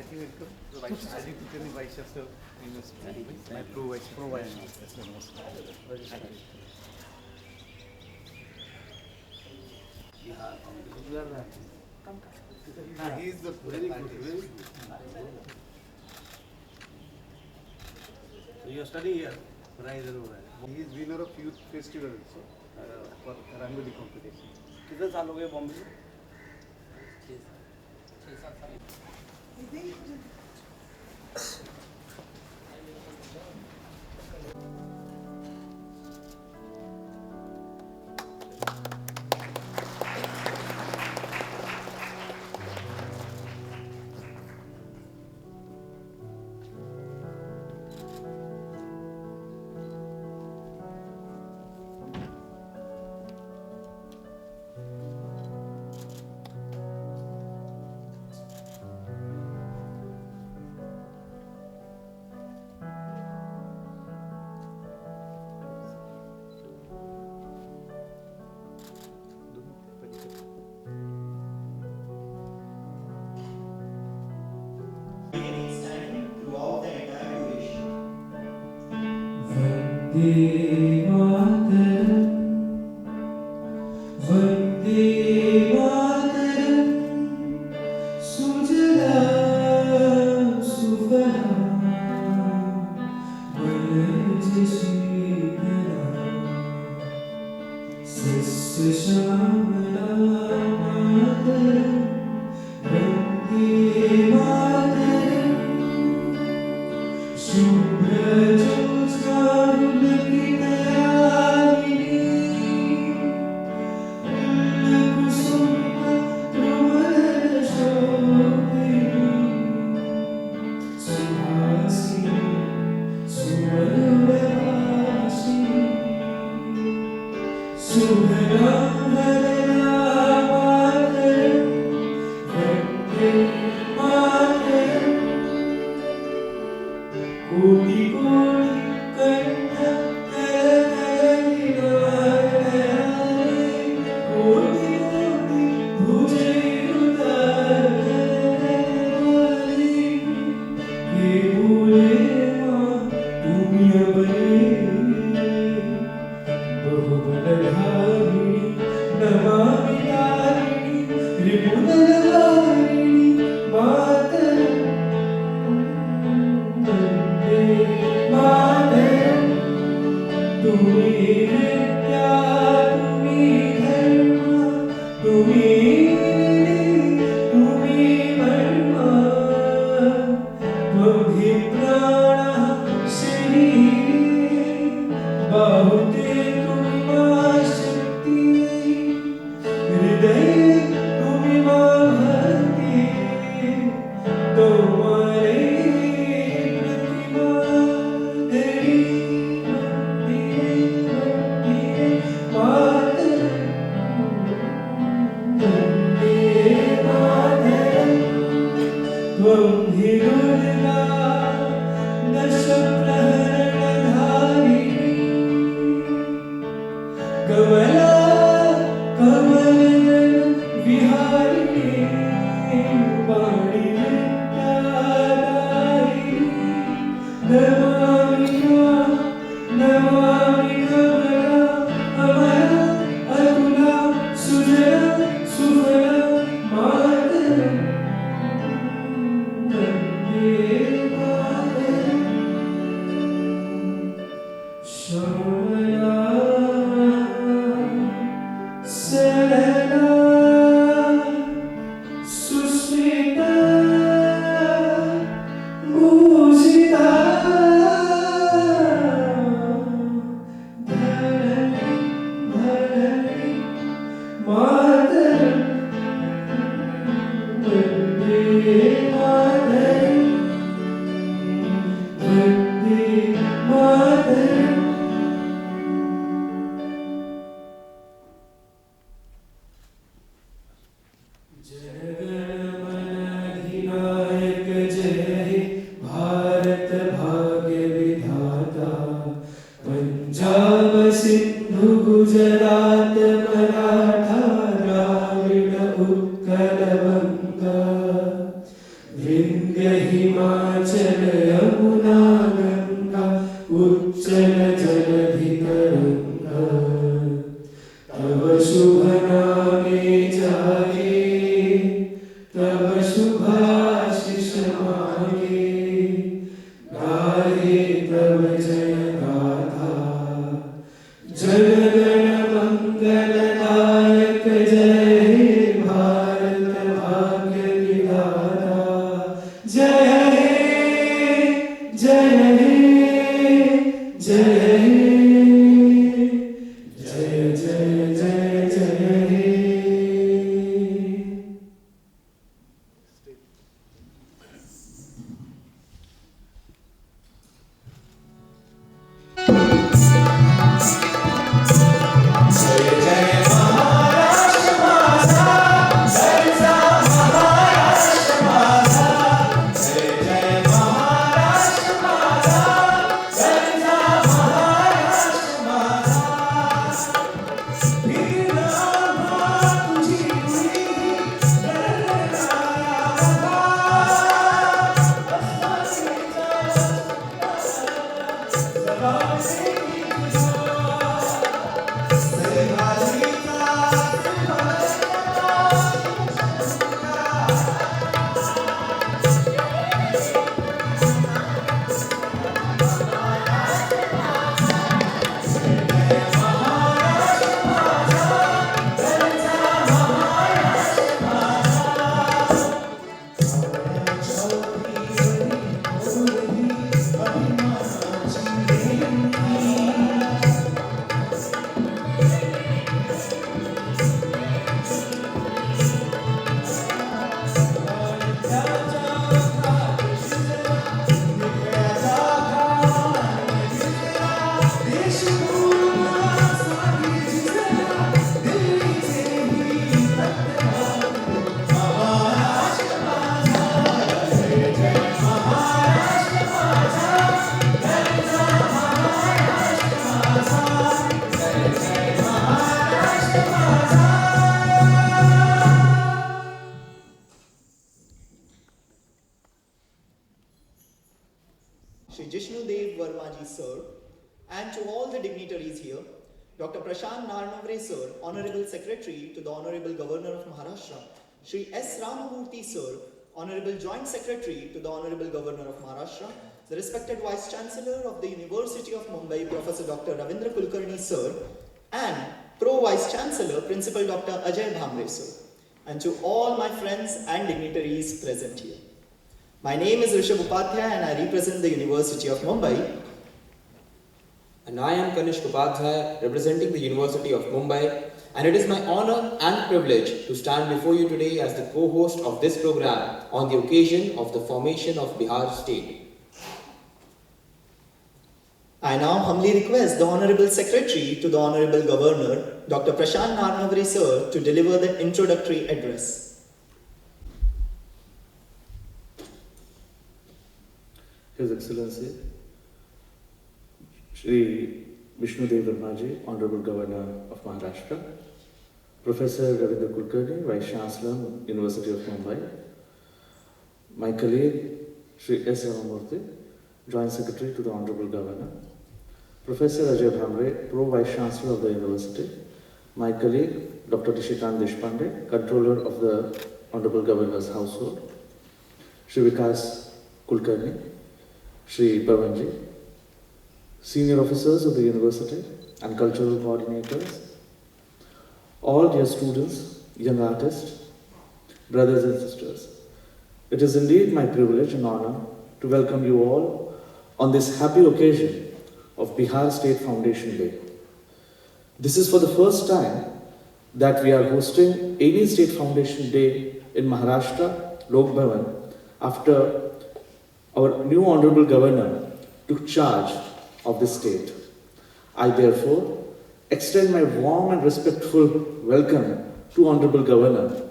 He is the very good, very good. So you are studying here. He is winner of youth festival also for Rangoli competition. कितने साल हो गए बॉम्बे में? Throughout the entire duration. Vande Mataram, Vande Mataram, Sujalam Sufalam, Vanaj Shridaram, Sasya Shamalam Mataram, Vande Mataram, Shubhra Vindhya sir, and to all the dignitaries here, Dr. Prashant Narnavre sir, Honorable Secretary to the Honorable Governor of Maharashtra, Shri S. Ramamurthy sir, Honorable Joint Secretary to the Honorable Governor of Maharashtra, the respected Vice Chancellor of the University of Mumbai, Professor Dr. Ravindra Kulkarni sir, and Pro Vice Chancellor, Principal Dr. Ajay Bhamre sir, and to all my friends and dignitaries present here. My name is Rishabh Upadhyay and I represent the University of Mumbai. And I am Kanishk Upadhyay, representing the University of Mumbai, and it is my honor and privilege to stand before you today as the co-host of this program on the occasion of the formation of Bihar State. I now humbly request the Honorable Secretary to the Honorable Governor, Dr. Prashant Narnavre sir, to deliver the introductory address. His Excellency Shri Vishnudev Vermaji, Honorable Governor of Maharashtra, Professor Ravindra Kulkarni, Vice Chancellor, University of Mumbai, my colleague Shri S. Ramamurthy, Joint Secretary to the Honorable Governor, Professor Ajay Bhamre, Pro Vice Chancellor of the University, my colleague Dr. Nishikant Deshpande, Controller of the Honorable Governor's Household, Shri Vikas Kulkarni, Shri Pavanji, Senior Officers of the University and Cultural Coordinators, all dear students, young artists, brothers and sisters. It is indeed my privilege and honor to welcome you all on this happy occasion of Bihar State Foundation Day. This is for the first time that we are hosting any State Foundation Day in Maharashtra, Lok Bhavan, after our new Honorable Governor took charge of the state. I therefore extend my warm and respectful welcome to Honorable Governor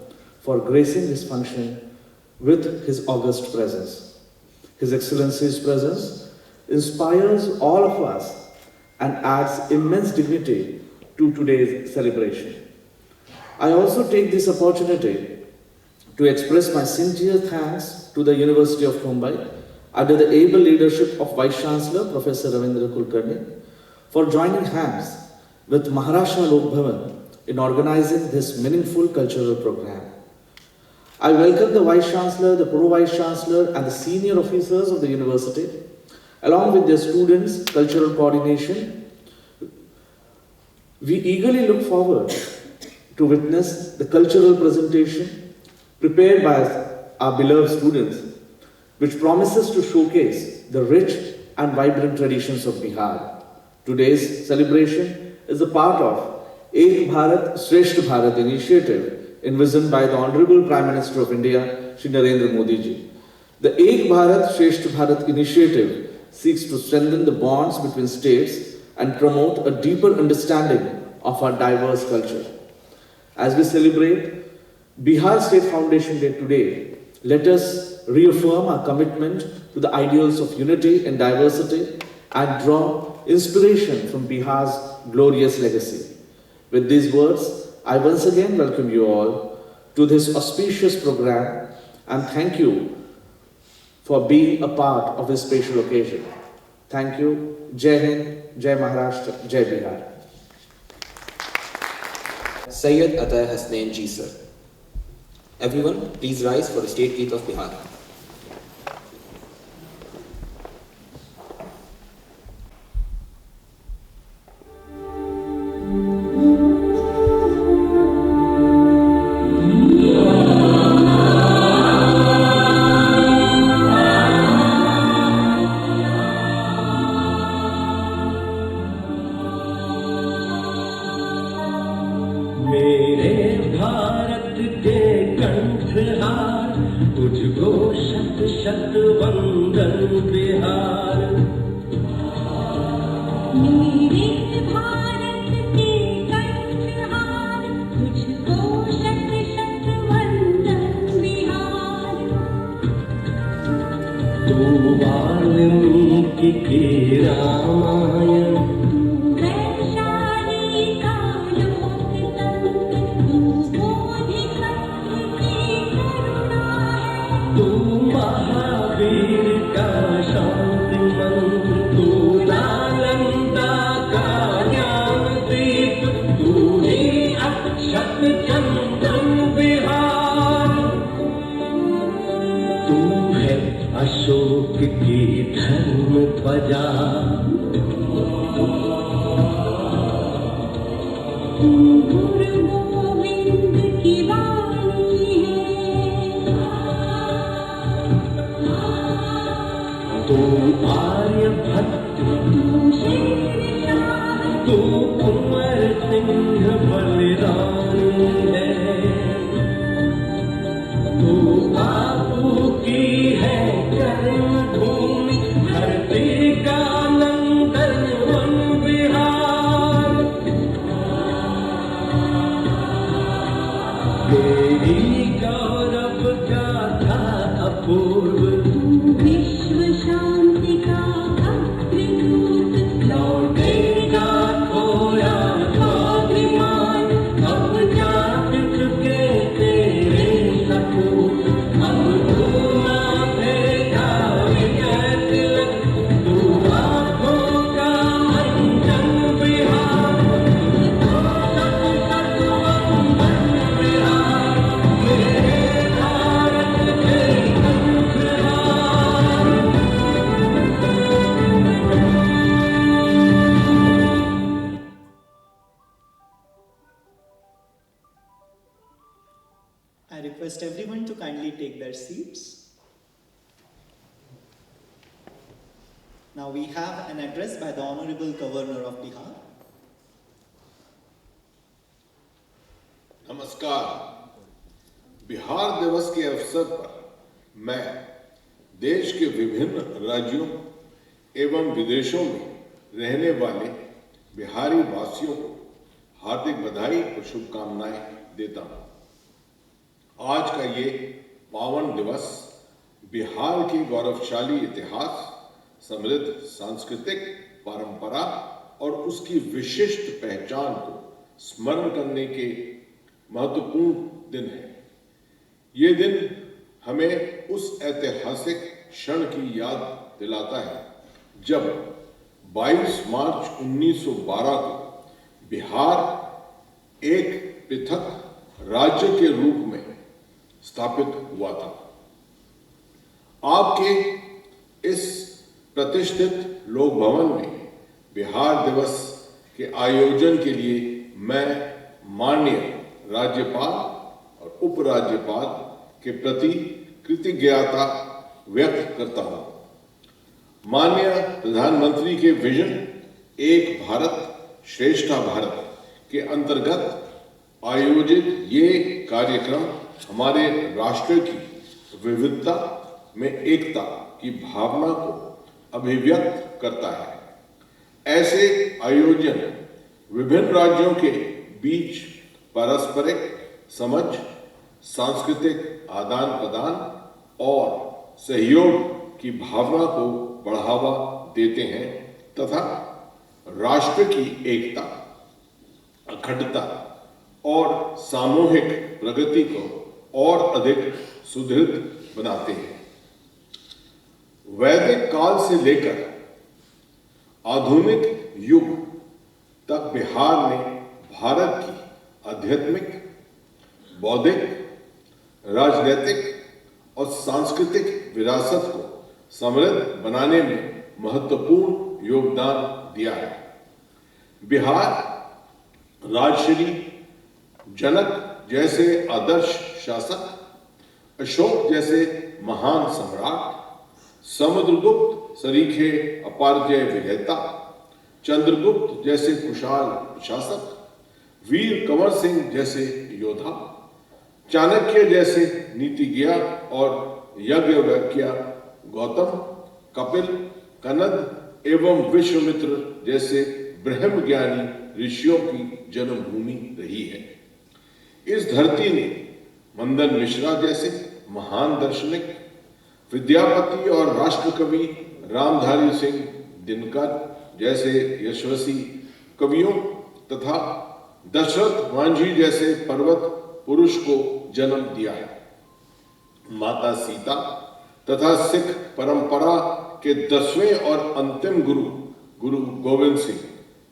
for gracing this function with his august presence. His Excellency's presence inspires all of us and adds immense dignity to today's celebration. I also take this opportunity to express my sincere thanks to the University of Mumbai under the able leadership of Vice Chancellor Professor Ravindra Kulkarni for joining hands with Maharashtra Lok Bhavan in organizing this meaningful cultural program. I welcome the Vice Chancellor, the Pro Vice Chancellor and the senior officers of the university along with their students, cultural coordination. We eagerly look forward to witness the cultural presentation prepared by our beloved students, which promises to showcase the rich and vibrant traditions of Bihar. Today's celebration is a part of Ek Bharat Shreshth Bharat initiative envisioned by the Honorable Prime Minister of India, Shri Narendra Modi ji. The Ek Bharat Shreshth Bharat initiative seeks to strengthen the bonds between states and promote a deeper understanding of our diverse culture. As we celebrate Bihar State Foundation Day today, let us reaffirm our commitment to the ideals of unity and diversity and draw inspiration from Bihar's glorious legacy. With these words, I once again welcome you all to this auspicious program and thank you for being a part of this special occasion. Thank you. Jai Hind, Jai Maharashtra, Jai Bihar. Sayyid Atay Hasnain Ji sir. Everyone, please rise for the State Gate of Bihar. तुझको शत शत वंदन बिहार। मेरे भारत के कंठहार, तुझको शत शत वंदन बिहार। तू वाल्मीकि की रामायण, तू वैशाली का लोकतंत्र, तू बोधिसत्व की करुणा है। तू महावीर का शांति मंत्र, तू कुंवर सिंह बलिदानी है, तू बापू की है जन्मभूमि, धरती का नंदन वन बिहार। तेरी गौरव गाथा अपूर्व, विश्व शांति का अग्रदूत, लौटेगा खोया स्वाभिमान, अब जाग चुके तेरे सपूत। अब तू माथेगा विजय तिलक, तू आँखों का अंजन बिहार। सत सत वंदन बिहार, मेरे भारत के कंठहार। I request everyone to kindly take their seats. Now we have an address by the Honorable Governor of Bihar. नमस्कार। बिहार दिवस के अवसर पर मैं देश के विभिन्न राज्यों एवं विदेशों में रहने वाले बिहारी वासियों को हार्दिक बधाई और शुभकामनाएं देता हूं। आज का ये पावन दिवस बिहार की गौरवशाली इतिहास, समृद्ध सांस्कृतिक परंपरा और उसकी विशिष्ट पहचान को स्मरण करने के महत्वपूर्ण दिन है। ये दिन हमें उस ऐतिहासिक क्षण की याद दिलाता है जब 22 मार्च 1912 को बिहार एक पृथक राज्य के रूप में स्थापित हुआ था। आपके इस प्रतिष्ठित लोक भवन में बिहार दिवस के आयोजन के लिए मैं माननीय राज्यपाल और उपराज्यपाल के प्रति कृतज्ञता व्यक्त करता हूं। माननीय प्रधानमंत्री के विजन एक भारत श्रेष्ठ भारत के अंतर्गत आयोजित ये कार्यक्रम हमारे राष्ट्र की विविधता में एकता की भावना को अभिव्यक्त करता है। ऐसे आयोजन विभिन्न राज्यों के बीच पारस्परिक समझ, सांस्कृतिक आदान प्रदान और सहयोग की भावना को बढ़ावा देते हैं तथा राष्ट्र की एकता, अखंडता और सामूहिक प्रगति को और अधिक सुदृढ़ बनाते हैं। वैदिक काल से लेकर आधुनिक युग तक बिहार ने भारत की आध्यात्मिक, बौद्धिक, राजनीतिक और सांस्कृतिक विरासत को समृद्ध बनाने में महत्वपूर्ण योगदान दिया है। बिहार राजश्री जनक जैसे आदर्श शासक, अशोक जैसे महान सम्राट, समुद्रगुप्त सरीखे अपारजय विजेता, चंद्रगुप्त जैसे कुशाल प्रशासक, वीर कंवर सिंह जैसे योद्धा, चाणक्य जैसे नीतिज्ञ और यज्ञवल्क्य, गौतम, कपिल, कनद एवं विश्वामित्र जैसे ब्रह्मज्ञानी ऋषियों की जन्मभूमि रही है। इस धरती ने मंदन मिश्रा जैसे महान दार्शनिक, विद्यापति और राष्ट्रकवि रामधारी सिंह दिनकर जैसे यशस्वी कवियों तथा दशरथ मांझी जैसे पर्वत पुरुष को जन्म दिया है। माता सीता तथा सिख परंपरा के 10वें और अंतिम गुरु गोविंद सिंह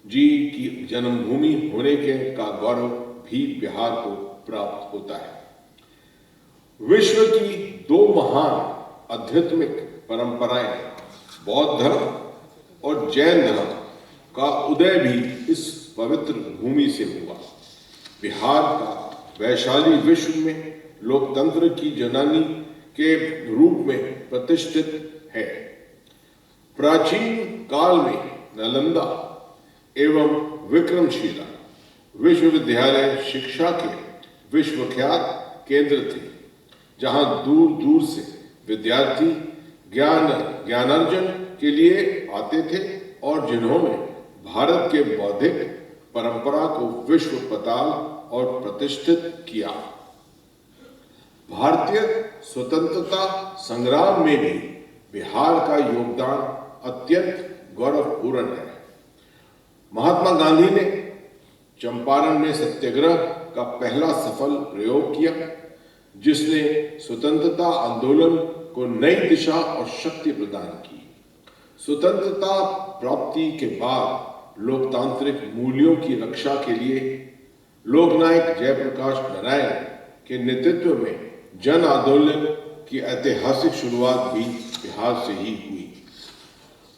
जी की जन्मभूमि होने के का गौरव भी बिहार को प्राप्त होता है। विश्व की 2 महान आध्यात्मिक परंपराएं, बौद्ध धर्म और जैन धर्म का उदय भी इस पवित्र भूमि से हुआ। बिहार का वैशाली विश्व में लोकतंत्र की जननी के रूप में प्रतिष्ठित है। प्राचीन काल में नालंदा एवं विक्रमशिला विश्वविद्यालय शिक्षा के विश्वख्यात केंद्र थे, जहां दूर दूर से विद्यार्थी ज्ञानार्जन के लिए आते थे और जिन्होंने भारत के बौद्धिक परंपरा को विश्व पताल और प्रतिष्ठित किया। भारतीय स्वतंत्रता संग्राम में भी बिहार का योगदान अत्यंत गौरवपूर्ण है। महात्मा गांधी ने चंपारण में सत्याग्रह का पहला सफल प्रयोग किया, जिसने स्वतंत्रता आंदोलन को नई दिशा और शक्ति प्रदान की। स्वतंत्रता प्राप्ति के बाद लोकतांत्रिक मूल्यों की रक्षा के लिए लोकनायक जयप्रकाश नारायण के नेतृत्व में जन आंदोलन की ऐतिहासिक शुरुआत भी बिहार से ही हुई।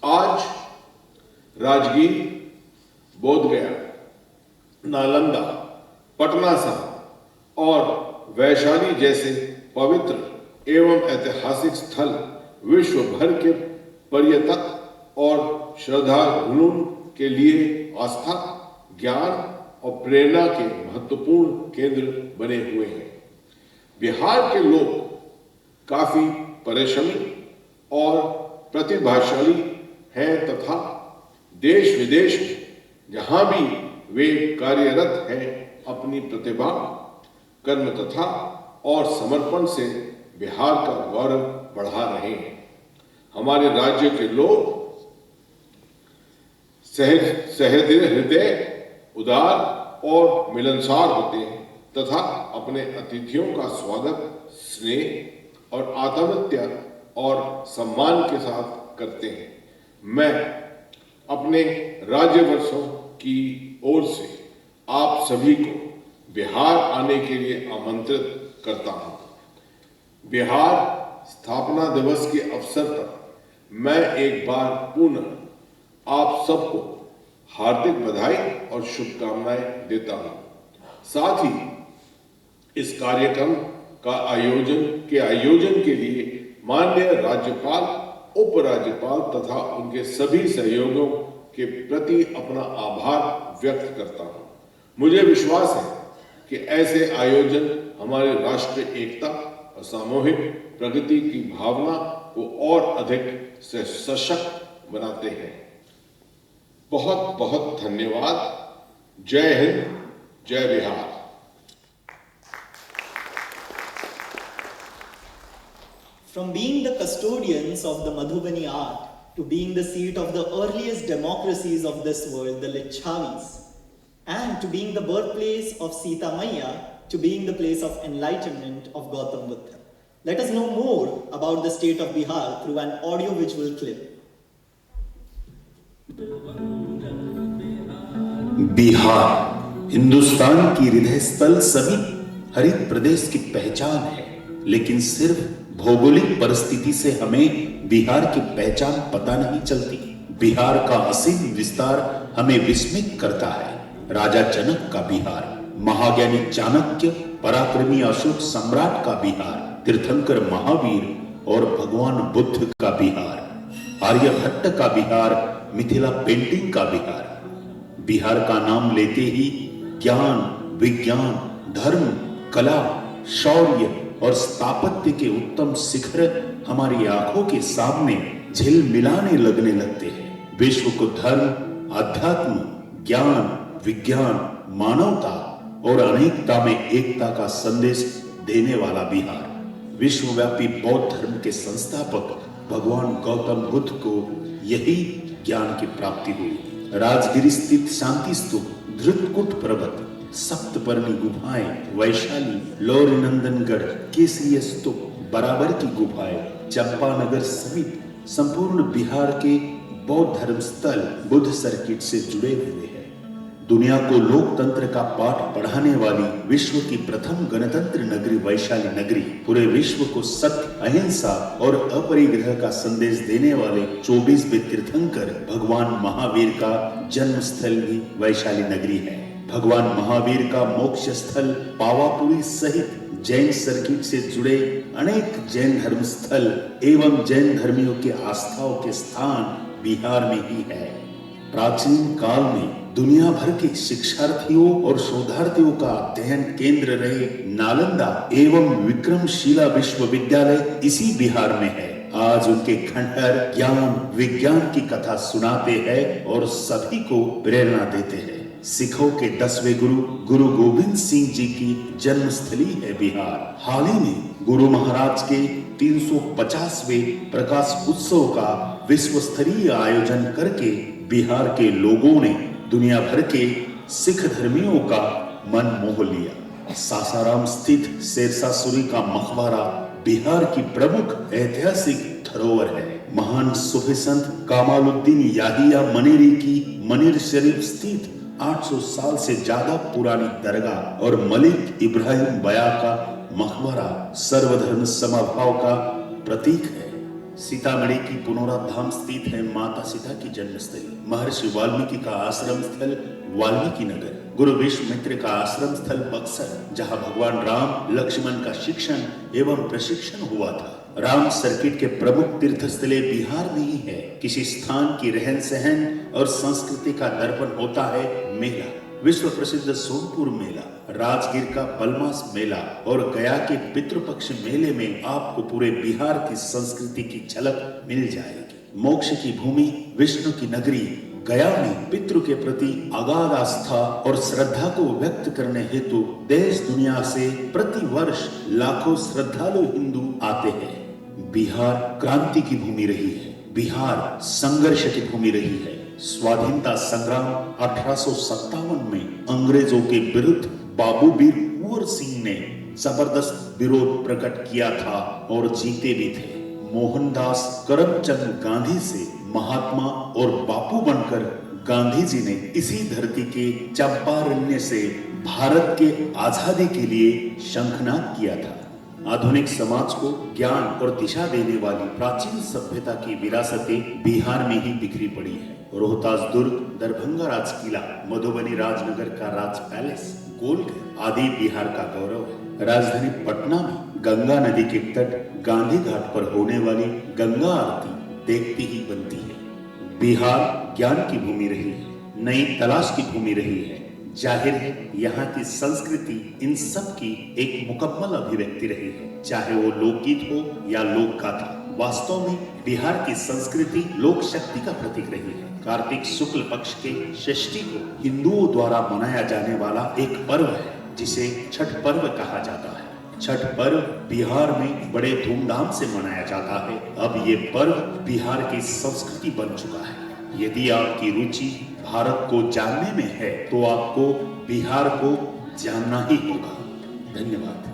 आज राजगीर, बोधगया, नालंदा, पटना साहिब और वैशाली जैसे पवित्र एवं ऐतिहासिक स्थल विश्व भर के पर्यटक और श्रद्धालुओं के लिए आस्था, ज्ञान और प्रेरणा के महत्वपूर्ण केंद्र बने हुए हैं। बिहार के लोग काफी परिश्रमी और प्रतिभाशाली हैं तथा देश विदेश में जहां भी वे कार्यरत हैं, अपनी प्रतिभा, कर्म तथा और समर्पण से बिहार का गौरव बढ़ा रहे हैं। हमारे राज्य के लोग सहृदय हृदय, उदार और मिलनसार होते हैं तथा अपने अतिथियों का स्वागत स्नेह और आतिथ्य और सम्मान के साथ करते हैं। मैं अपने राज्यवर्षों की ओर से आप सभी को बिहार आने के लिए आमंत्रित करता हूं। बिहार स्थापना दिवस के अवसर पर मैं एक बार पुनः आप सबको हार्दिक बधाई और शुभकामनाएं देता हूं। साथ ही इस कार्यक्रम का आयोजन के लिए माननीय राज्यपाल, उपराज्यपाल तथा उनके सभी सहयोगियों के प्रति अपना आभार व्यक्त करता हूं। मुझे विश्वास है कि ऐसे आयोजन हमारे राष्ट्रीय एकता और सामूहिक प्रगति की भावना को और अधिक सशक्त बनाते हैं। बहुत बहुत धन्यवाद। जय हिंद, जय Bihar. From being the custodians of the Madhubani art to being the seat of the earliest democracies of this world, the Lichavis, and to being the birthplace of Sita Maya, to being the place of enlightenment of Gautam Buddha. Let us know more about the state of Bihar through an audio-visual clip. Bihar Hindustan की हृदय स्थल सभी हरित प्रदेश की पहचान है, लेकिन सिर्फ भौगोलिक परिस्थिति से हमें बिहार की पहचान पता नहीं चलती। बिहार का असीम विस्तार हमें विस्मित करता है। राजा जनक का बिहार, महाज्ञानी चाणक्य, पराक्रमी अशोक सम्राट का बिहार, तीर्थंकर महावीर और भगवान बुद्ध का बिहार, आर्यभट्ट का बिहार, मिथिला पेंटिंग का बिहार। बिहार का नाम लेते ही ज्ञान, विज्ञान, धर्म, कला, शौर्य और स्थापत्य के उत्तम शिखर हमारी आंखों के सामने झिलमिलाने लगने लगते हैं। विश्व को धर्म, अध्यात्म, ज्ञान, विज्ञान, मानवता और अनेकता में एकता का संदेश देने वाला बिहार। विश्वव्यापी बौद्ध धर्म के संस्थापक भगवान गौतम बुद्ध को यही ज्ञान की प्राप्ति हुई। राजगिरी स्थित शांति स्तूप, धृतकुट पर्वत, सप्तपर्णी गुफाएं, वैशाली, लौरी नंदनगढ़, केसरी स्तूप, बराबर की गुफाएं, चंपानगर समेत संपूर्ण बिहार के बौद्ध धर्म स्थल बुद्ध सर्किट से जुड़े हुए हैं। दुनिया को लोकतंत्र का पाठ पढ़ाने वाली विश्व की प्रथम गणतंत्र नगरी वैशाली नगरी, पूरे विश्व को सत्य, अहिंसा और अपरिग्रह का संदेश देने वाले 24वें तीर्थंकर भगवान महावीर का जन्म स्थल भी वैशाली नगरी है। भगवान महावीर का मोक्ष स्थल पावापुरी सहित जैन सर्किट से जुड़े अनेक जैन धर्म स्थल एवं जैन धर्मियों के आस्थाओं के स्थान बिहार में ही है। प्राचीन काल में दुनिया भर के शिक्षार्थियों और शोधार्थियों का अध्ययन केंद्र रहे नालंदा एवं विक्रमशिला विश्वविद्यालय इसी बिहार में है। आज उनके खंडहर ज्ञान विज्ञान की कथा सुनाते हैं और सभी को प्रेरणा देते हैं। सिखों के 10वें गुरु गुरु गोविंद सिंह जी की जन्मस्थली है बिहार। हाल ही में गुरु महाराज के 350वें प्रकाश उत्सव का विश्व स्तरीय आयोजन करके बिहार के लोगों ने दुनिया भर के सिख धर्मियों का मन मोह लिया। सासाराम स्थित शेरशाह सूरी का मकबरा बिहार की प्रमुख ऐतिहासिक धरोहर है। महान सूफी संत कमालुद्दीन याहिया मनेरी की मनीर शरीफ स्थित 800 साल से ज्यादा पुरानी दरगाह और मलिक इब्राहिम बया का मकबरा सर्वधर्म समभाव का प्रतीक है। सीतामढ़ी की पुनौरा धाम स्थित है माता सीता की जन्मस्थली। महर्षि वाल्मीकि का आश्रम स्थल वाल्मीकि नगर, गुरु विश्वामित्र का आश्रम स्थल बक्सर, जहां भगवान राम लक्ष्मण का शिक्षण एवं प्रशिक्षण हुआ था। राम सर्किट के प्रमुख तीर्थ स्थले बिहार में ही है। किसी स्थान की रहन सहन और संस्कृति का दर्पण होता है मेला। विश्व प्रसिद्ध सोनपुर मेला, राजगीर का पलमास मेला और गया के पितृपक्ष मेले में आपको पूरे बिहार की संस्कृति की झलक मिल जाएगी। मोक्ष की भूमि विष्णु की नगरी गया में पितृ के प्रति अगाध आस्था और श्रद्धा को व्यक्त करने हेतु देश दुनिया से प्रति वर्ष लाखों श्रद्धालु हिंदू आते हैं। बिहार क्रांति की भूमि रही है। बिहार संघर्ष की भूमि रही है। स्वाधीनता संग्राम 1857 में अंग्रेजों के विरुद्ध बाबू वीर कुंवर सिंह ने जबरदस्त विरोध प्रकट किया था और जीते भी थे। मोहनदास करमचंद गांधी से महात्मा और बापू बनकर गांधी जी ने इसी धरती के चंपारण्य से भारत के आजादी के लिए शंखनाद किया था। आधुनिक समाज को ज्ञान और दिशा देने वाली प्राचीन सभ्यता की विरासतें बिहार में ही बिखरी पड़ी है। रोहतास दुर्ग, दरभंगा राज किला, मधुबनी राजनगर का राज पैलेस, गोलघर आदि बिहार का गौरव है। राजधानी पटना में गंगा नदी के तट गांधी घाट पर होने वाली गंगा आरती देखती ही बनती है। बिहार ज्ञान की भूमि रही है, नई तलाश की भूमि रही है। जाहिर है यहाँ की संस्कृति इन सब की एक मुकम्मल अभिव्यक्ति रही है, चाहे वो लोकगीत हो या लोक गाथा। वास्तव में बिहार की संस्कृति लोक शक्ति का प्रतीक रही है। कार्तिक शुक्ल पक्ष के षष्ठी को हिंदुओं द्वारा मनाया जाने वाला एक पर्व है जिसे छठ पर्व कहा जाता है। छठ पर्व बिहार में बड़े धूमधाम से मनाया जाता है। अब ये पर्व बिहार की संस्कृति बन चुका है। यदि आपकी रुचि भारत को जानने में है तो आपको बिहार को जानना ही होगा। धन्यवाद।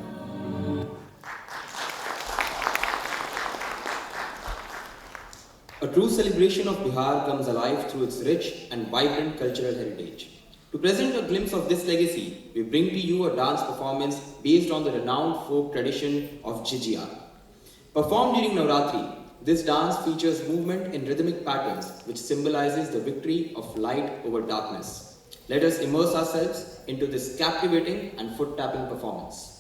A true celebration of Bihar comes alive through its rich and vibrant cultural heritage. To present a glimpse of this legacy, we bring to you a dance performance based on the renowned folk tradition of Jhijia. Performed during Navratri, this dance features movement in rhythmic patterns which symbolizes the victory of light over darkness. Let us immerse ourselves into this captivating and foot-tapping performance.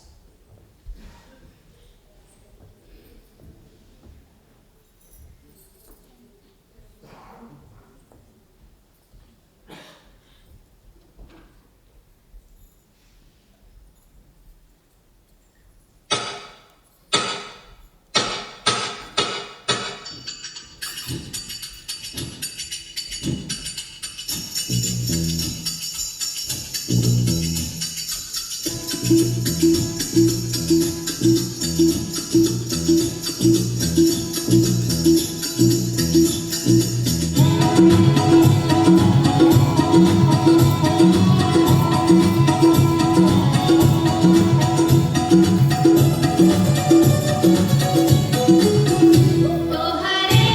Hare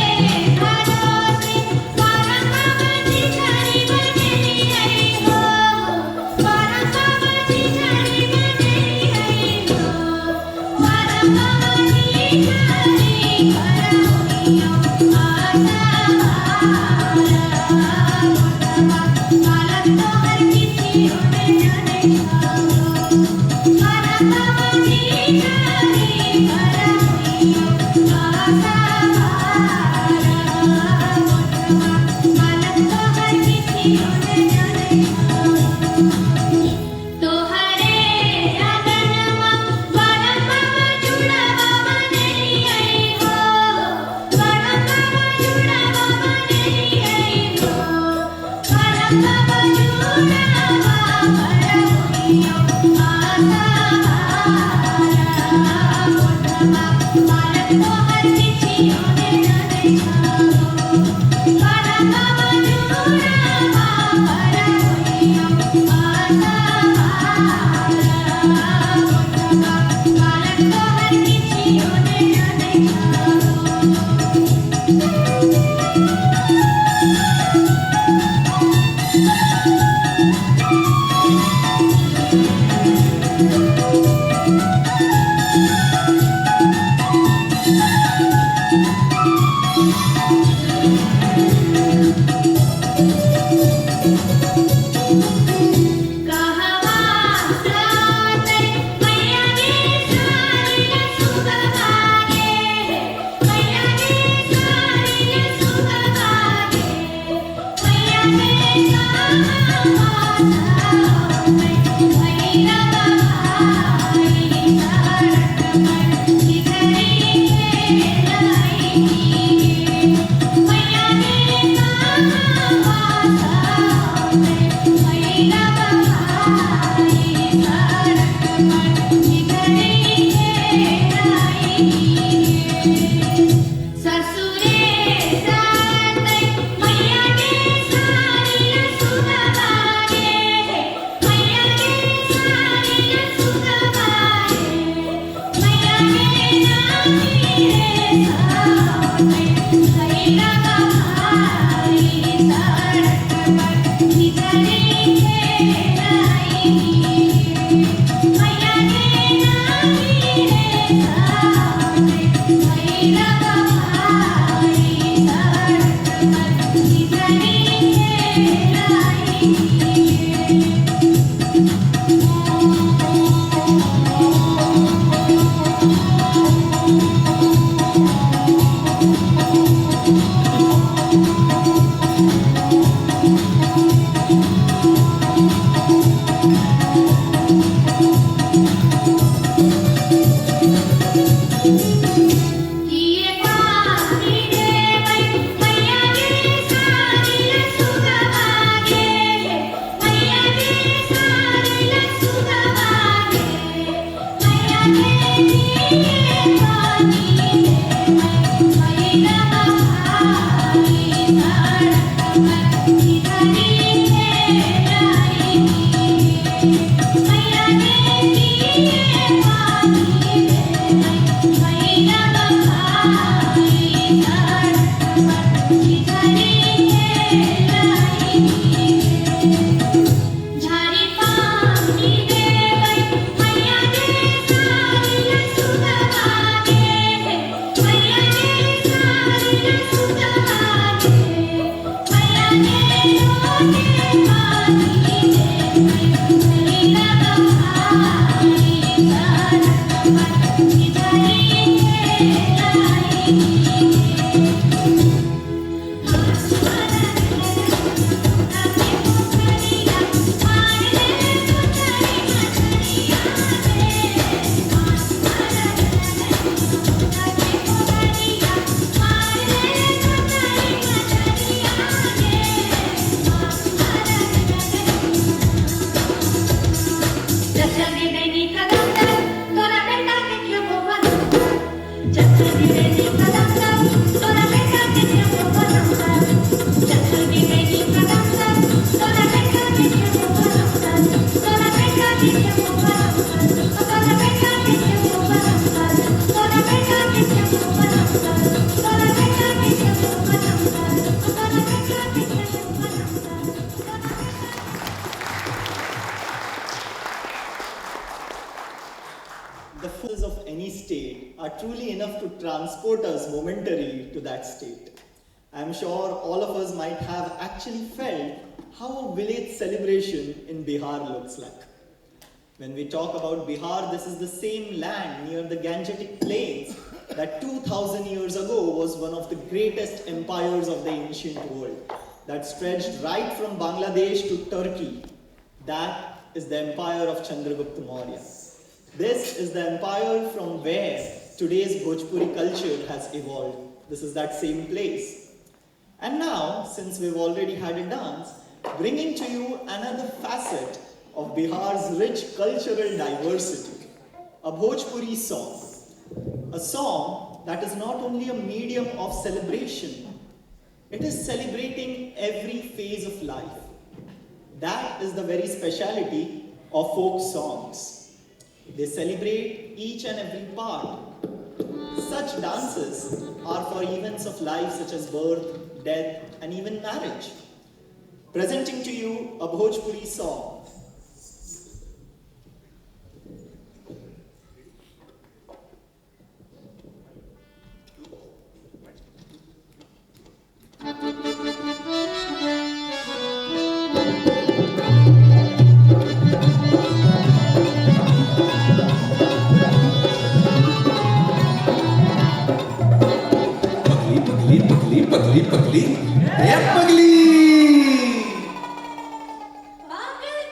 the forces of any state are truly enough to transport us momentarily to that state. I am sure all of us might have actually felt how a village celebration in Bihar looks like. When we talk about Bihar, this is the same land near the Gangetic Plains that 2000 years ago was one of the greatest empires of the ancient world, that stretched right from Bangladesh to Turkey. That is the empire of Chandragupta Maurya. This is the empire from where today's Bhojpuri culture has evolved. This is that same place. And now, since we've already had a dance, bringing to you another facet of Bihar's rich cultural diversity, a Bhojpuri song. A song that is not only a medium of celebration, it is celebrating every phase of life. That is the very speciality of folk songs. They celebrate each and every part. Such dances are for events of life such as birth, death, and even marriage. Presenting to you a Bhojpuri song. पागल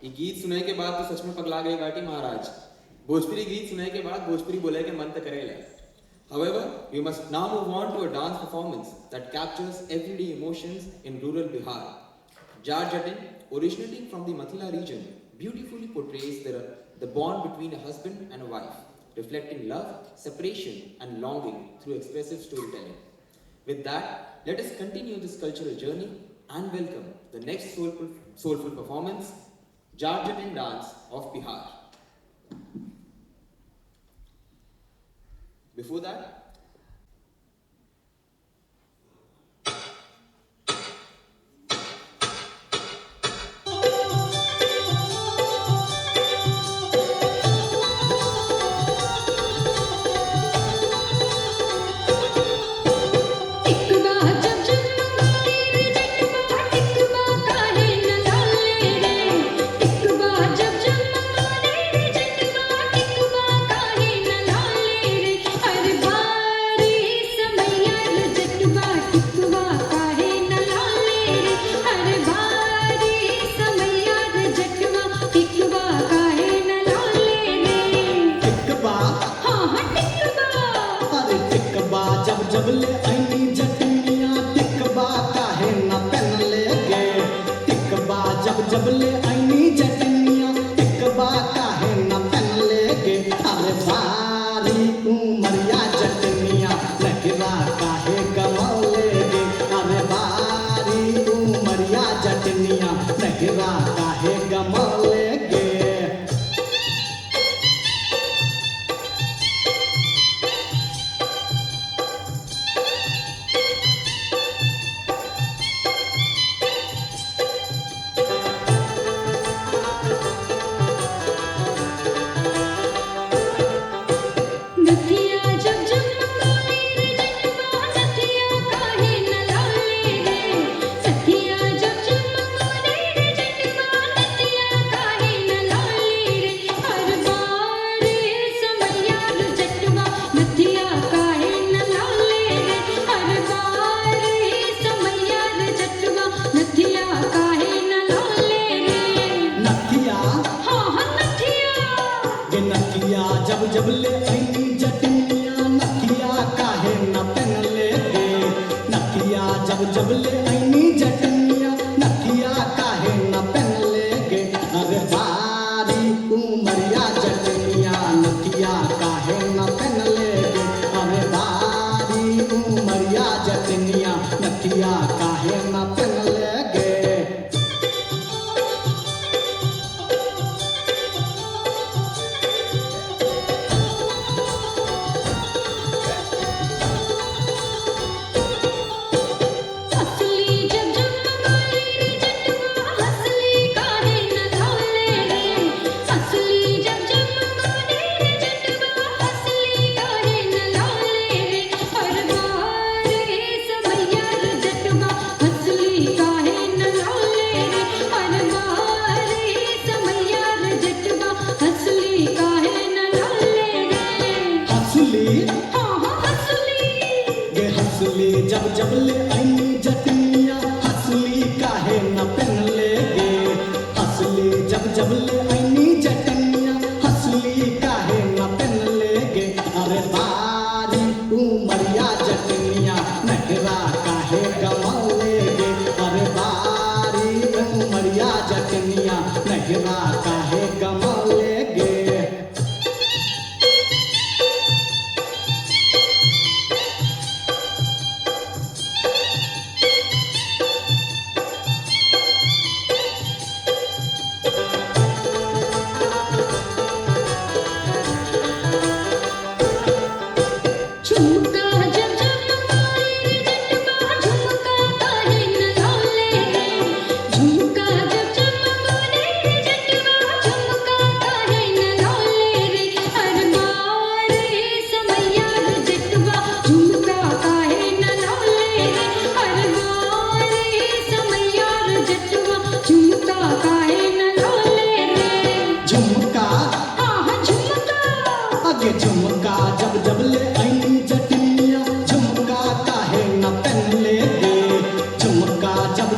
ये गीत सुने के बाद तो सच में पगला गए गाटी महाराज। भोजपुरी गीत सुने के बाद भोजपुरी बोले के मन तक करेला। However, we must now move on to a dance performance that captures everyday emotions in rural Bihar. Jar Jatin, originating from the Mathila region, beautifully portrays the bond between a husband and a wife, reflecting love, separation, and longing through expressive storytelling. With that, let us continue this cultural journey and welcome the next soulful performance, Jar Jatin Dance of Bihar. Before that,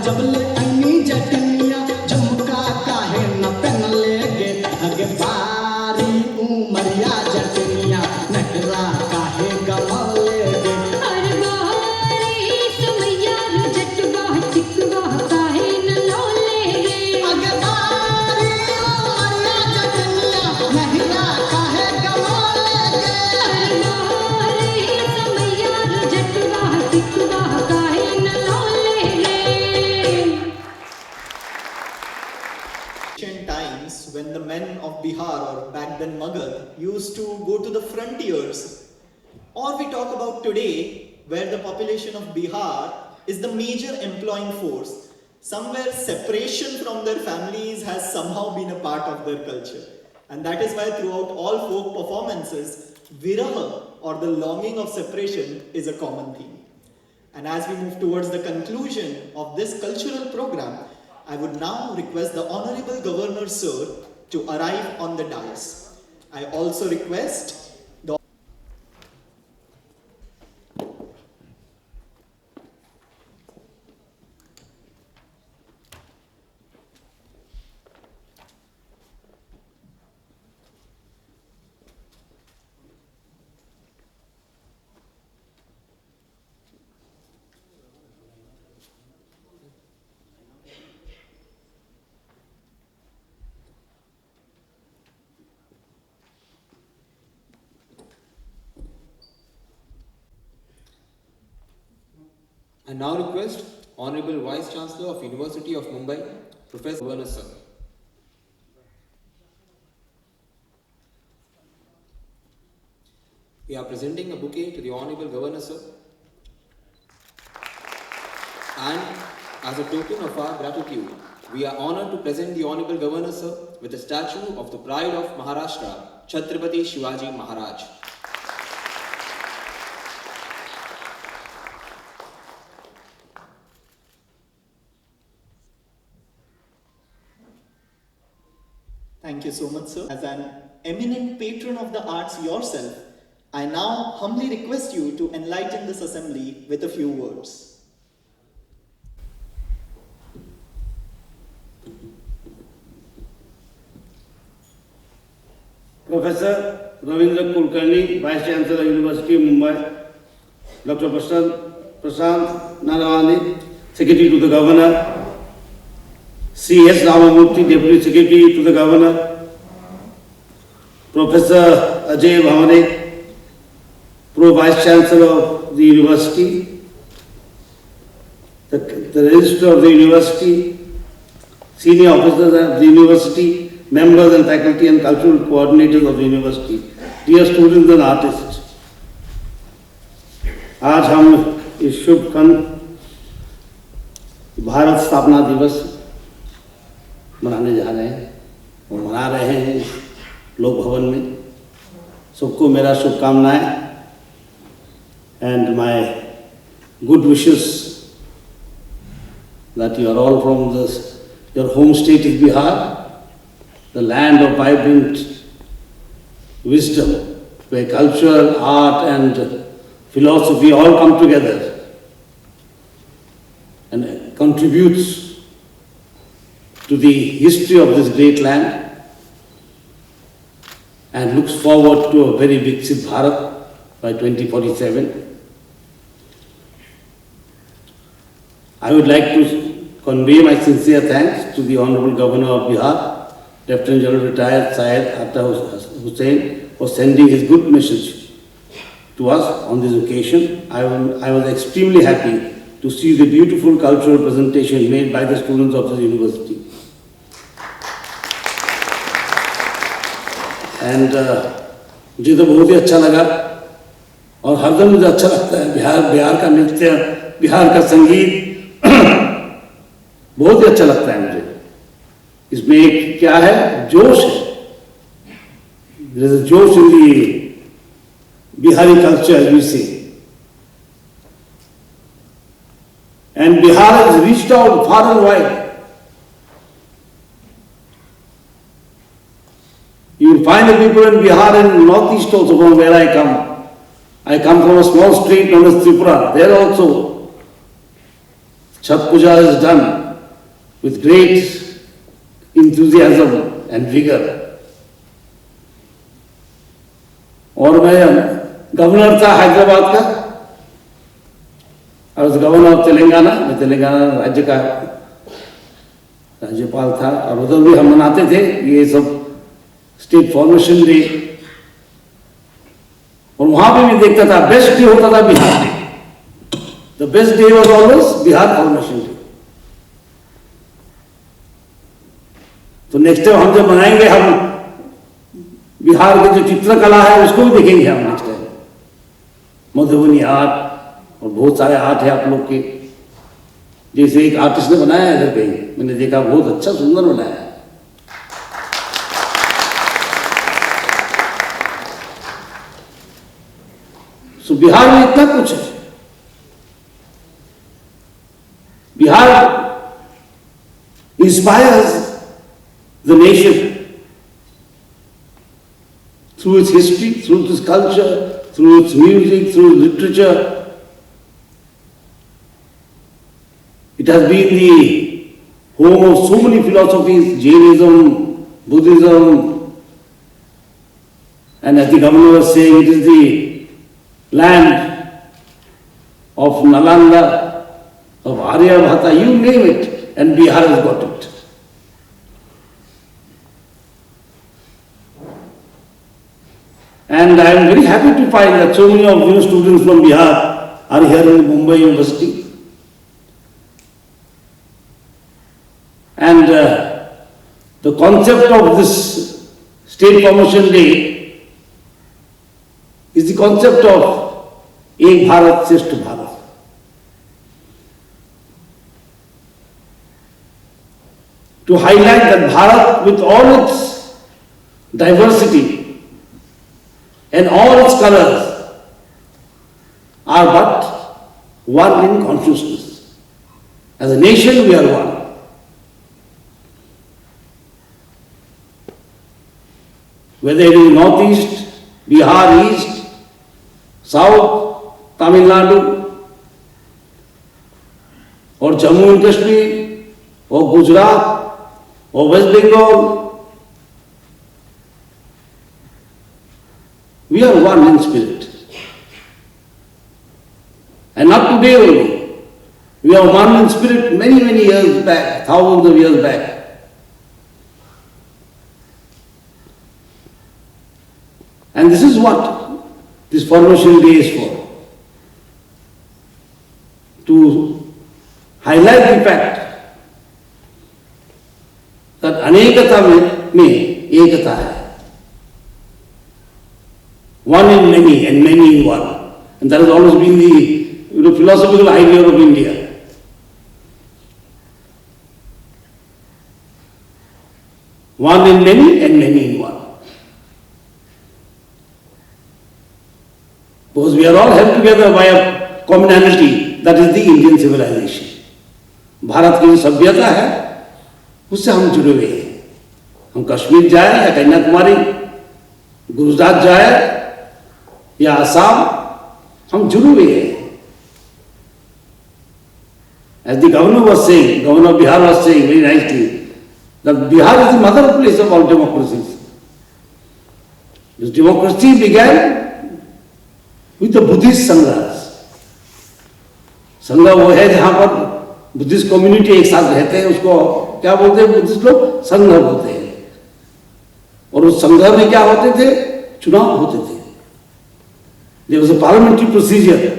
जब ले आईनी जटनिया झुमका काहे न पहन then Magad, used to go to the frontiers. Or we talk about today, where the population of Bihar is the major employing force. Somewhere separation from their families has somehow been a part of their culture. And that is why throughout all folk performances, viraha or the longing of separation is a common theme. And as we move towards the conclusion of this cultural program, I would now request the Honorable Governor Sir to arrive on the dais. I also request the I now request Honorable Vice Chancellor of University of Mumbai, Professor Governor Sir. We are presenting a bouquet to the Honorable Governor Sir. And as a token of our gratitude, we are honored to present the Honorable Governor Sir with a statue of the Pride of Maharashtra, Chhatrapati Shivaji Maharaj. Thank you so much, sir. As an eminent patron of the arts yourself, I now humbly request you to enlighten this assembly with a few words. Professor Ravindra Kulkarni, Vice Chancellor, University of Mumbai, Dr. Prashant Naravani, Secretary to the Governor, C.S. Ramamurthy, Deputy Secretary to the Governor, Professor Ajay Bhavane, Pro Vice Chancellor of the University, the Registrar of the University, Senior Officers of the University, members and faculty and cultural coordinators of the University, dear students and artists, आज हम इस शुभ क्षण भारत स्थापना दिवस मनाने जा रहे हैं और मना रहे हैं इस लोक भवन में। सबको मेरा शुभकामनाएं and my good wishes that you are all from your home state is Bihar, the land of vibrant wisdom, where culture, art and philosophy all come together and contributes to the history of this great land and looks forward to a very Viksit Bharat by 2047. I would like to convey my sincere thanks to the Honorable Governor of Bihar, Lieutenant General Retired Syed Atta Hussain, for sending his good message to us on this occasion. I was extremely happy to see the beautiful cultural presentation made by the students of the university. And मुझे तो बहुत ही अच्छा लगा और हरदम मुझे अच्छा लगता है बिहार का नृत्य, बिहार का संगीत बहुत ही अच्छा लगता है मुझे। इसमें एक क्या है, जोश है। There is a josh in the Bihari culture, as we say. And Bihar has reached out far and wide. You will find the people in Bihar and northeast also, from where I come. I come from a small state known as Tripura. There also, Chhat Puja is done with great enthusiasm and vigor. और मैं governor था हैदराबाद का, I was governor of Telangana, मैं तेलंगाना राज्य का राज्यपाल था और उधर भी हम मनाते थे ये सब स्टेट फॉर्मेशन डे और वहां पे भी देखता था बेस्ट डे होता था Bihar day, the best day was always Bihar formation day. तो नेक्स्ट टाइम हम जब मनाएंगे हम बिहार की जो चित्रकला है उसको भी देखेंगे हम नेक्स्ट टाइम। मधुबनी आर्ट और बहुत सारे आर्ट है आप लोग के। जैसे एक आर्टिस्ट ने बनाया है इधर पे, मैंने देखा बहुत अच्छा सुंदर बनाया है। सो बिहार में इतना कुछ है। Bihar inspires the nation through its history, through its culture, through its music, through its literature. It has been the home of so many philosophies, Jainism, Buddhism, and as the governor was saying, it is the land of Nalanda, of Aryabhata, you name it, and Bihar has got it. And I am very happy to find that so many of you students from Bihar are here in Mumbai University. And the concept of this State Promotion Day is the concept of Ek Bharat Shrestha Bharat. To highlight that Bharat, with all its diversity and all its colors, are but one in consciousness. As a nation, we are one. Whether it is Northeast, Bihar, East, South, Tamil Nadu, or Jammu and Kashmir, or Gujarat, or West Bengal, we are one in spirit. And not today only. We are one in spirit many, many years back, thousands of years back. And this is what this Formation Day is for. To highlight the fact that अनेकता में एकता है. One in many and many in one. And that has always been the philosophical idea of India. One in many and many in one. Because we are all held together by a commonality, that is the Indian civilization. Bharat की जो सभ्यता है उससे हम जुड़े हुए हैं. हम कश्मीर जाए या कन्याकुमारी, गुजरात जाए या असम, हम जुड़े हुए हैं. As the governor was saying, Governor of Bihar was saying very nicely, that Bihar is the mother place of all democracies. This democracy began with the Buddhist Sanghas. संघ वो है जहां पर बुद्धिस्ट कम्युनिटी एक साथ रहते हैं, उसको क्या बोलते हैं बुद्धिस्ट लोग? संघ बोलते हैं. और उस संघ में क्या होते थे? चुनाव होते थे. There was a parliamentary procedure.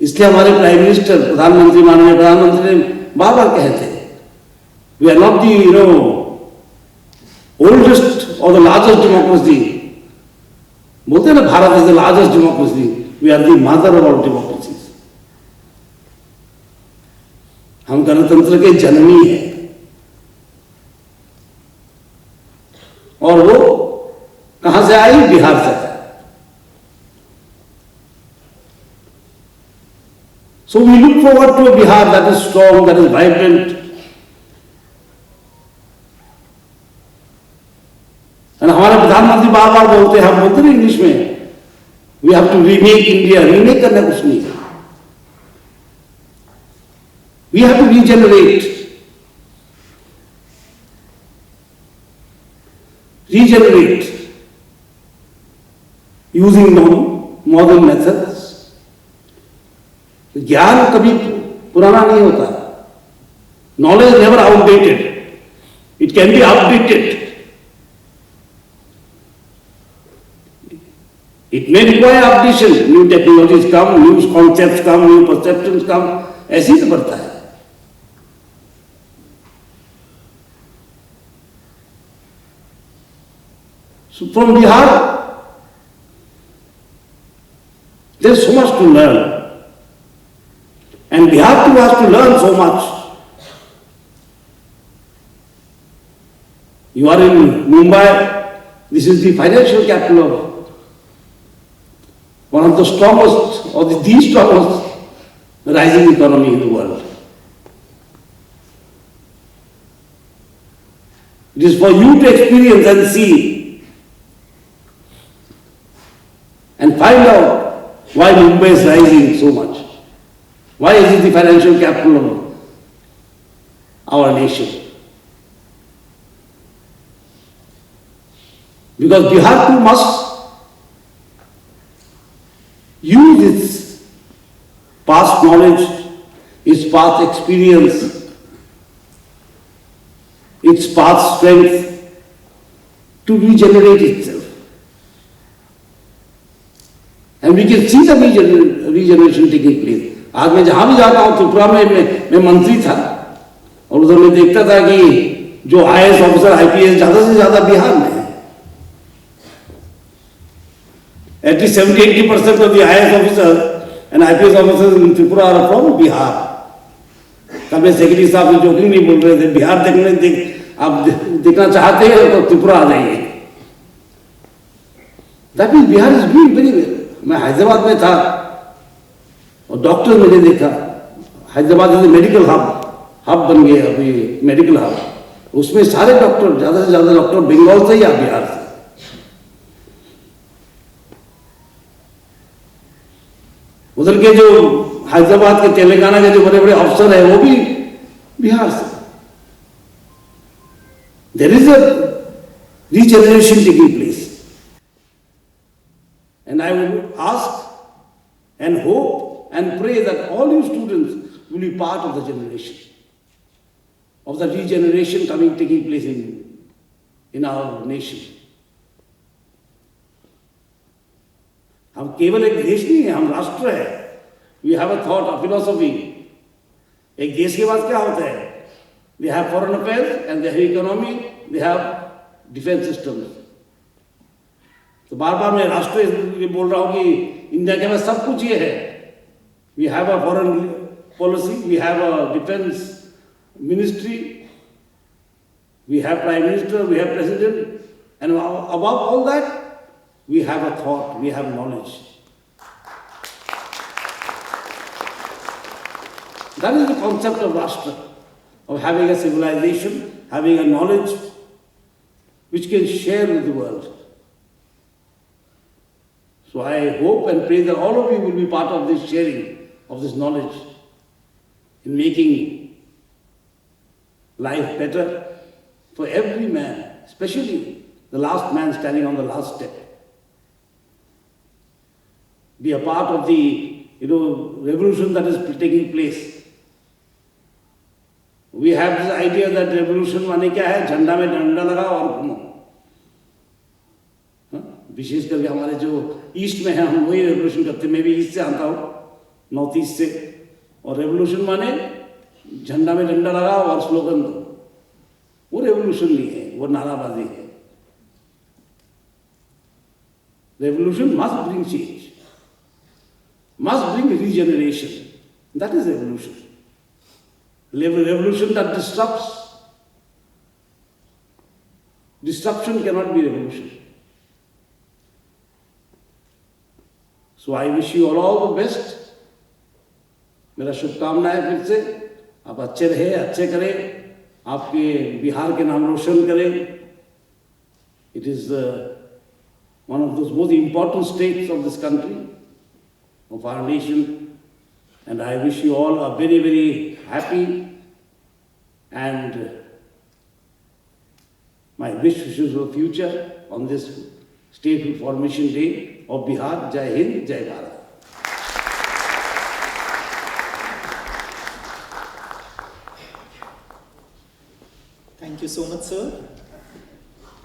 इसलिए हमारे प्राइम मिनिस्टर, प्रधानमंत्री, माननीय प्रधानमंत्री ने बार बार कहते हैं, we are not the oldest or the largest democracy. बोलते हैं ना, Bharat is the largest democracy, we are the mother of all democracies. हम गणतंत्र के जननी हैं. और वो कहां से आई? बिहार से. So we look forward to a Bihar that is strong, that is vibrant. हमारे प्रधानमंत्री बार बार बोलते हैं, हम बोलते हैं इंग्लिश में, we have to remake India. Remake करना कुछ नहीं है. We have to regenerate. Regenerate using modern methods. ज्ञान कभी पुराना नहीं होता. Knowledge never outdated, it can be updated. It may require updation, new technologies come, new concepts come, new perceptions come, ऐसे ही तो बढ़ता है. So from Bihar, there's so much to learn. And Bihar too has to learn so much. You are in Mumbai, this is the financial capital of one of the strongest or the strongest rising economy in the world. It is for you to experience and see and find out why Mumbai is rising so much. Why is it the financial capital of our nation? Because Bihar too must use its past knowledge, its past experience, its past strength to regenerate itself. And we can see the regeneration taking place. आज मैं जहां भी जाता हूं, त्रिपुरा में मैं मंत्री था और उधर मैं देखता था कि जो आईएएस ऑफिसर आईपीएस ज्यादा से ज्यादा बिहार में है. At least 70-80% of the IAS officers and IPS officers in Tripura are from Bihar. तब मैं सेक्रेटरी साहब से जोकिंग नहीं बोल रहे थे, बिहार आप देखना चाहते हैं तो त्रिपुरा आ जाइए. That means Bihar is doing very well. मैं हैदराबाद में था और डॉक्टर मैंने देखा. हैदराबाद इज मेडिकल हब बन गया अभी, मेडिकल हब. उसमें सारे डॉक्टर, ज्यादा से ज्यादा डॉक्टर बंगाल से या बिहार से. उधर के जो हैदराबाद के, तेलंगाना के जो बड़े बड़े अफसर हैं वो भी बिहार से. There is a regeneration taking place. And I would ask and hope and pray that all you students will be part of the generation, of the regeneration taking place in our nation. हम केवल एक देश नहीं है, हम राष्ट्र है. We have a thought, a philosophy. एक देश के बाद क्या होता है? They have foreign affairs and they have economy, they have defense systems. तो बार बार मैं राष्ट्र ये बोल रहा हूँ कि इंडिया के पास सब कुछ ये है. We have a foreign policy, we have a defense ministry, we have prime minister, we have president, and above all that, we have a thought, we have knowledge. That is the concept of Rashtra, of having a civilization, having a knowledge which can share with the world. So I hope and pray that all of you will be part of this sharing of this knowledge in making life better for every man, especially the last man standing on the last step. Be a part of the revolution that is taking place. We have this idea that revolution माने क्या है? झंडा में डंडा लगाओ और घूमो. विशेष करके हमारे जो ईस्ट में है, हम वही रेवोल्यूशन करते हैं. मैं भी ईस्ट से आता हूँ, नॉर्थ ईस्ट से. और रेवोल्यूशन माने झंडा में डंडा लगाओ और स्लोगन दो. वो रेवोल्यूशन नहीं है, वो नाराबाजी है. Revolution must bring change, must bring regeneration. That is revolution. Revolution that disrupts. Disruption cannot be revolution. So I wish you all the best. मेरा शुभकामनाएं फिर से. आप अच्छे रहे, अच्छे करें, आपके बिहार के नाम रोशन करें. It is one of those most important states of this country, of our nation, and I wish you all a very, very happy and my wishes for the future on this state formation day of Bihar. Jai Hind, Jai Bharat. Thank you so much, sir.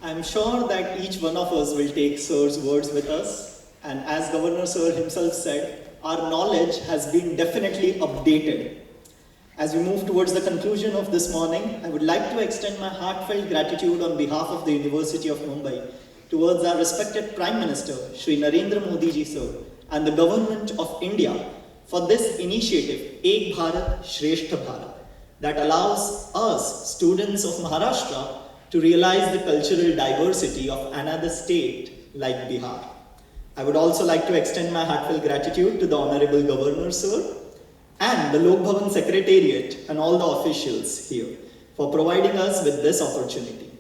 I'm sure that each one of us will take sir's words with us. And as Governor Sir himself said, our knowledge has been definitely updated. As we move towards the conclusion of this morning, I would like to extend my heartfelt gratitude on behalf of the University of Mumbai towards our respected Prime Minister, Shri Narendra Modi ji sir, and the Government of India for this initiative, Ek Bharat Shrestha Bharat, that allows us, students of Maharashtra, to realize the cultural diversity of another state like Bihar. I would also like to extend my heartfelt gratitude to the Honorable Governor sir and the Lok Bhavan Secretariat and all the officials here for providing us with this opportunity.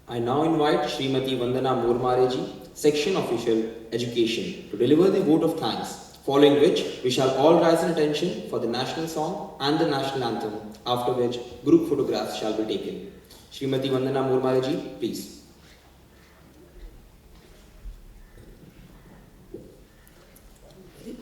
I now invite Srimati Vandana Mormareji, Section Official Education, to deliver the vote of thanks, following which we shall all rise in attention for the national song and the national anthem, after which group photographs shall be taken. Srimati Vandana Mormareji, please.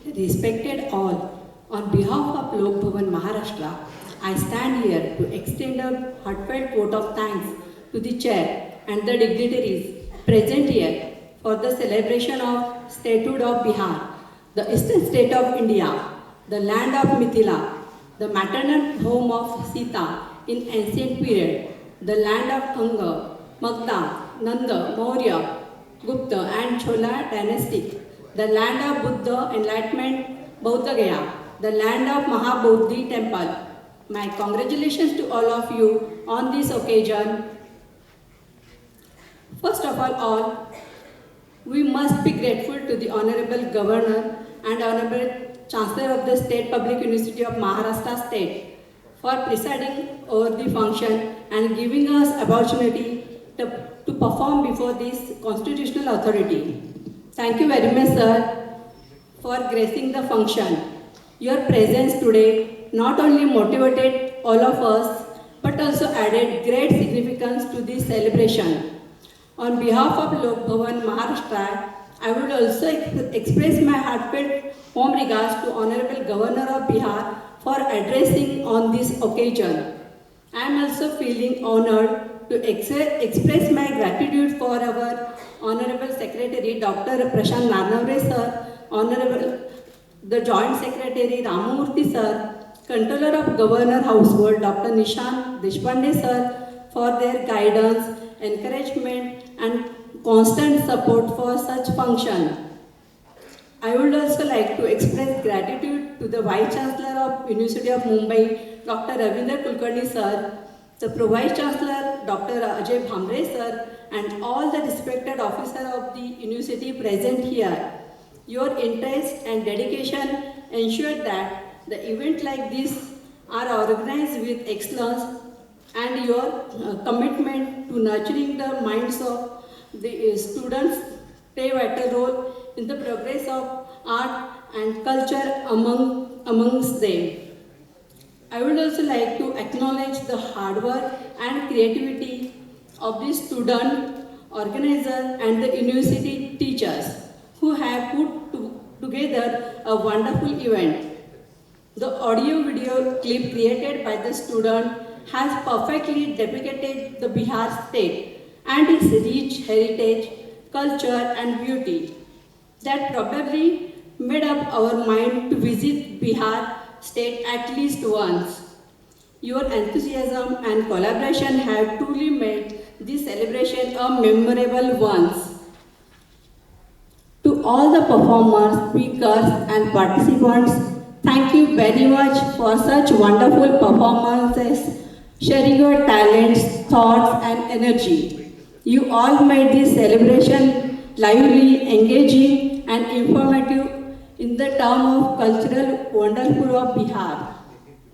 Respected all, on behalf of Lok Bhavan Maharashtra, I stand here to extend a heartfelt vote of thanks to the chair and the dignitaries present here for the celebration of statehood of Bihar, the eastern state of India, the land of Mithila, the maternal home of Sita in ancient period, the land of Anga, Magda, Nanda, Maurya, Gupta and Chola dynasty, the land of Buddha enlightenment, Bodh Gaya, the land of Mahabodhi temple. My congratulations to all of you on this occasion. First of all, we must be grateful to the Honorable Governor and Honorable Chancellor of the State Public University of Maharashtra State for presiding over the function and giving us opportunity to perform before this constitutional authority. Thank you very much, sir, for gracing the function. Your presence today not only motivated all of us, but also added great significance to this celebration. On behalf of Lok Bhavan Maharashtra, I would also express my heartfelt warm regards to Honorable Governor of Bihar for addressing on this occasion. I am also feeling honored to express my gratitude for our Honorable Secretary Dr. Prashant Narnavre sir, Honorable the Joint Secretary Ramamurthy sir, Controller of Governor Household Dr. Nishant Deshpande sir for their guidance, encouragement and constant support for such function. I would also like to express gratitude to the Vice Chancellor of University of Mumbai, Dr. Ravinder Kulkarni sir, the Pro-Vice Chancellor Dr. Ajay Bhamre sir, and all the respected officers of the university present here. Your interest and dedication ensure that the event like this are organized with excellence, and your commitment to nurturing the minds of the students play a vital role in the progress of art and culture amongst them. I would also like to acknowledge the hard work and creativity of the student, organizer and the university teachers who have put together a wonderful event. The audio-video clip created by the student has perfectly depicted the Bihar state and its rich heritage, culture and beauty that probably made up our mind to visit Bihar state at least once. Your enthusiasm and collaboration have truly made this celebration a memorable one. To all the performers, speakers and participants, thank you very much for such wonderful performances, sharing your talents, thoughts and energy. You all made this celebration lively, engaging and informative in the term of cultural wonderful of Bihar.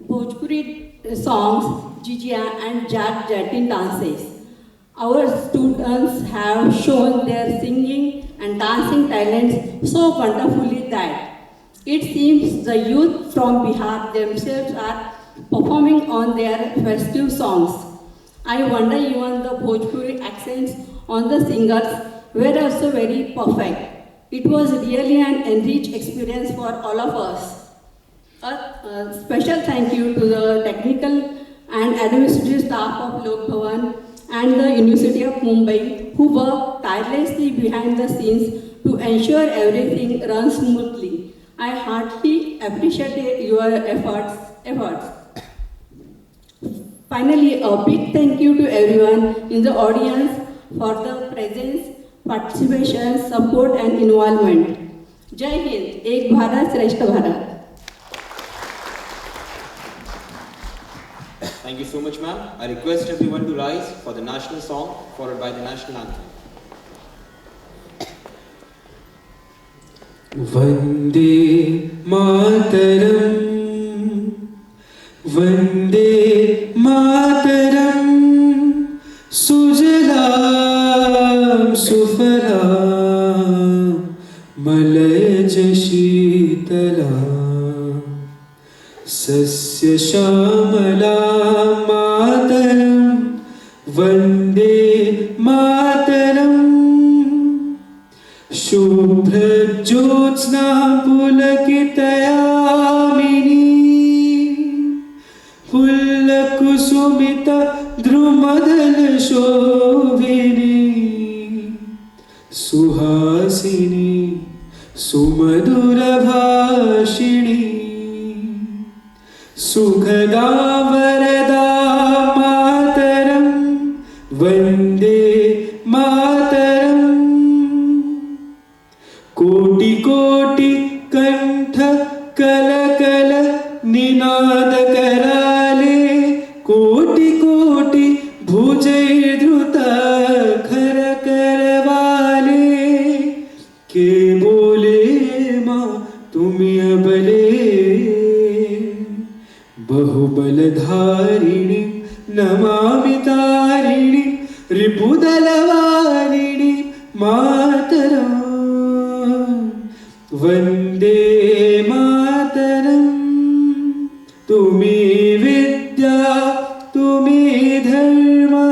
Bhojpuri songs, jijia and jatin dances. Our students have shown their singing and dancing talents so wonderfully that it seems the youth from Bihar themselves are performing on their festive songs. I wonder even the Bhojpuri accents on the singers were also very perfect. It was really an enriched experience for all of us. A special thank you to the technical and administrative staff of Lok Bhavan and the University of Mumbai who work tirelessly behind the scenes to ensure everything runs smoothly. I heartily appreciate your efforts. Finally, a big thank you to everyone in the audience for the presence, participation, support and involvement. Jai Hind, Ek Bharat, Shreshth Bharat. Thank you so much, ma'am. I request everyone to rise for the national song followed by the national anthem. Vande Mataram, Vande Mataram, Sujalam Sufalam, Malayaj Sheetalam, Sasya Shamalam Mataram, Vande Mataram, Shubhra Jyotsna Pulakitayamini, Pullakusumita Drumadal Shobhini, Suhasini Sumadura Bhashini, Sukhada Varada Mataram, Vande Mataram, Koti Koti Kantha Kala Kala Ninad Karale, Koti Koti Bhujay Dhruta Khara Karavale, Ke Bole Ma Tumi Abale, Bahubaladharini Namami Tarini, Ripudalavarini Mataram, Vande Mataram, Tumi Vidya, Tumi Dharma,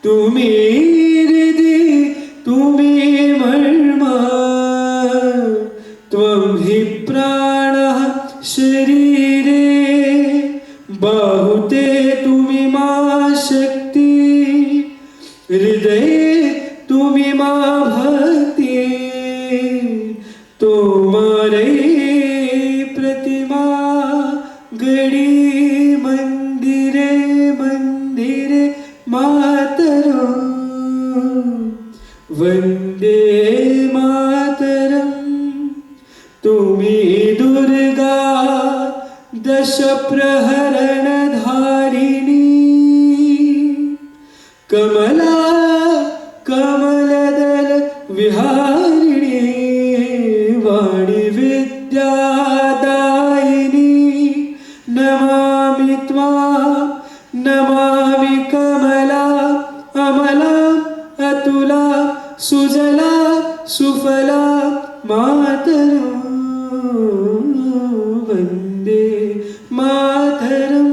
Tumi Riddhi, Tumi Marma, Tvam Hi Prana Sharire, Bahute Tumi Ma Shakti, Hridaye Tumi Ma Bhakti, Tomare Pratima Gadi Mandire Mandire Mataram, Vande Mataram, Tumi Durga Dasha Praharana Dharini, Kamala Kamaladala Viharini, Vani Vidyadaini, Namami Tvam, Namami Kamala, Amala, Atula, Sujala, Sufala, Mataram, Vande Mataram,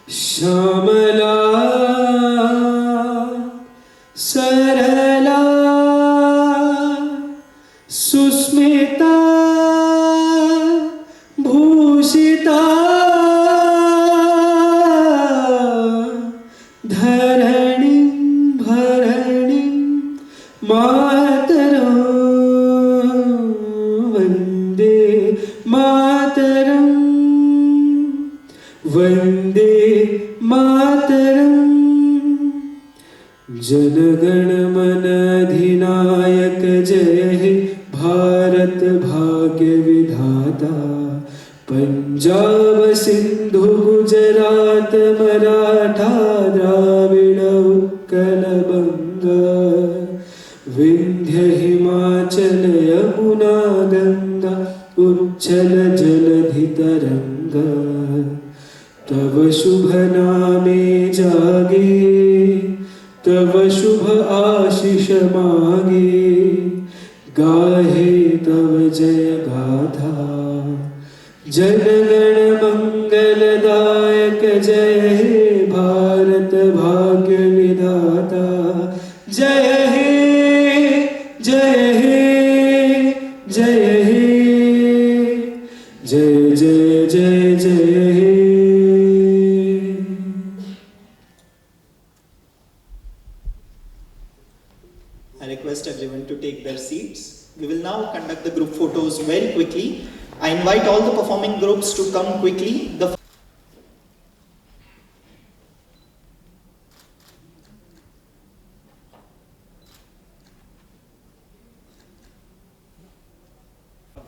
Shamala, Sarala, Susmita, Bhushita, Dharanim, Bharanim, Mataram, Vande Mataram, Vande Mataram, जनगण मन अधिनायक जय हे भारत भाग्य विधाता, पंजाब सिंधु गुजरात मराठा द्राविड़ उत्कल बंगा, विंध्य हिमाचल यमुना गंगा उच्छल जलधि तरंगा, तव शुभ नामे जागे, तव शुभ आशीष मागे, गाहे तव जय गाथा, जनगण मंगलदायक जय हे भारत भाग्य विधाता, जय हे जय हे जय हे, जय जय जय जय हे। I request everyone to take their seats. We will now conduct the group photos very quickly. I invite all the performing groups to come quickly.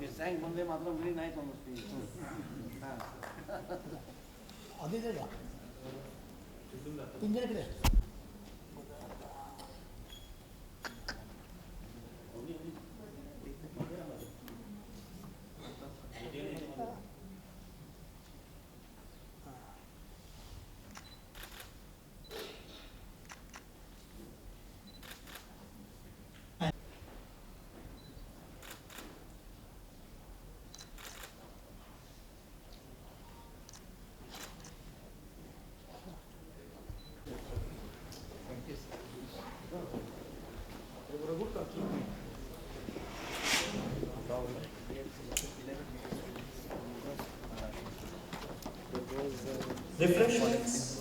सांग बंदे मात्र मुली नाही समजते आधी दे का पिंजऱ्याकडे Refreshments.